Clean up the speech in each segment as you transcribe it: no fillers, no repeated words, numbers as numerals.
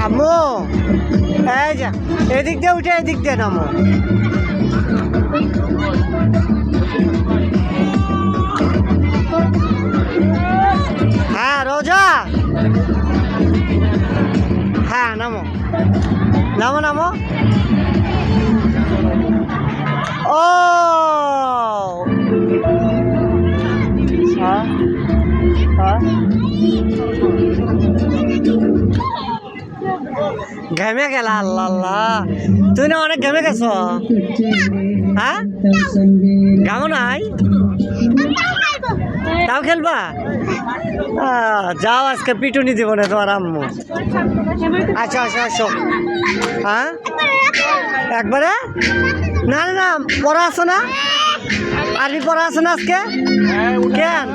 আম্মু এই যা এদিক দিয়ে উঠে এদিক দিয়ে নামো। হ্যাঁ রোজা, হ্যাঁ নামো নামো নামো। ও হ্যাঁ হ্যাঁ ঘেমে গেল। আল্লাহ আল্লাহ, তুই না অনেক ঘেমে গেছ। হ্যাঁ ঘামো নাই, তাও খেলবা? যাও, আজকে পিটুনি দিব না তোমার আম্মু। আচ্ছা আচ্ছা আসো। হ্যাঁ একবারে না না না, পড়া আছো না? আরবি পড়া আছে না আজকে? কেন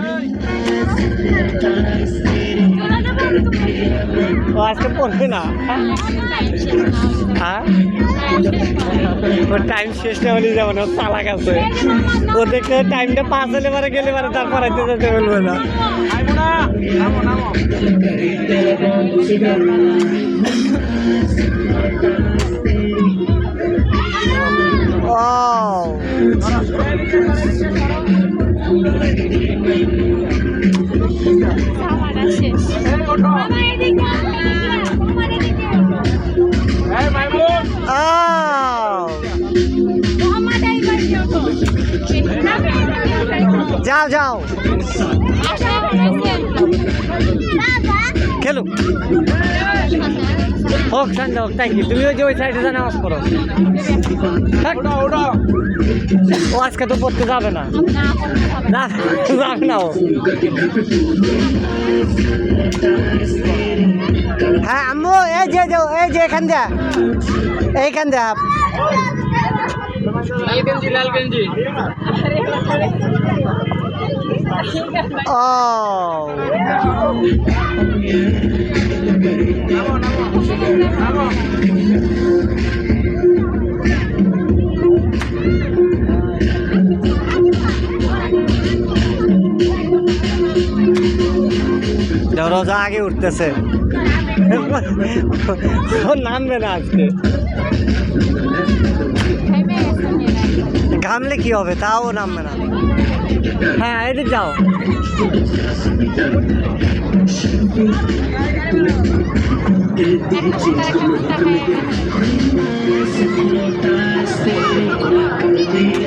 আজকে পড়বে না? হ্যাঁ ওর টাইম শেষ না হলে যাবো না, চালাক আছে ও। দেখলে টাইমটা পাস হলে পারে গেলে পারে, তারপর আইতে যেতে বলবে না। যাও যাও খেলো, হোক ঠান্ডা হোক, তাই কি তুমিও যে ওই সাইডে যা নামাজ পড়ো। ও আজকে তো পড়তে যাবে না, যাবে না ও। হ্যাঁ আম্মু এই যে এখান দিয়া, এইখান দিয়া। লালগঞ্জি ও রোজা আগে উঠতেছে, ও নামবে না আজকে। ঘামলে কি হবে, তাও নামবে না। হ্যাঁ এদিক যাও।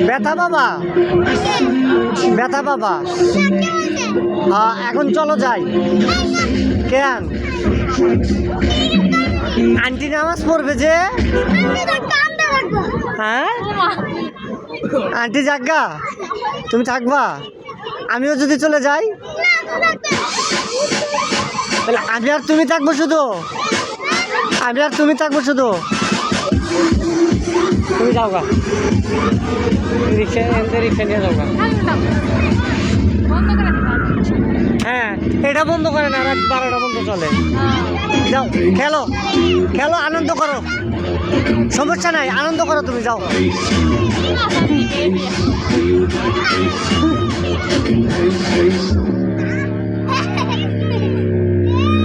ব্যথা বাবা, ব্যথা বাবা। হ্যাঁ এখন চলো যাই। কেন আন্টি নামাজ পড়বে যে? হ্যাঁ আন্টি যাগা, তুমি থাকবা? আমিও যদি চলে যাই তাহলে আমি আর তুমি থাকবো শুধু? আমি আর তুমি থাকবো শুধু? তুমি যাও গা, রিক্সা নিয়ে যাও গা। হ্যাঁ এটা বন্ধ করে না, রাত 12টা বন্ধ চলে। যাও খেলো, খেলো আনন্দ করো, সমস্যা নাই, আনন্দ করো, তুমি যাও।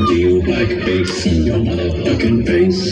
Do you like bass in your motherfucking face?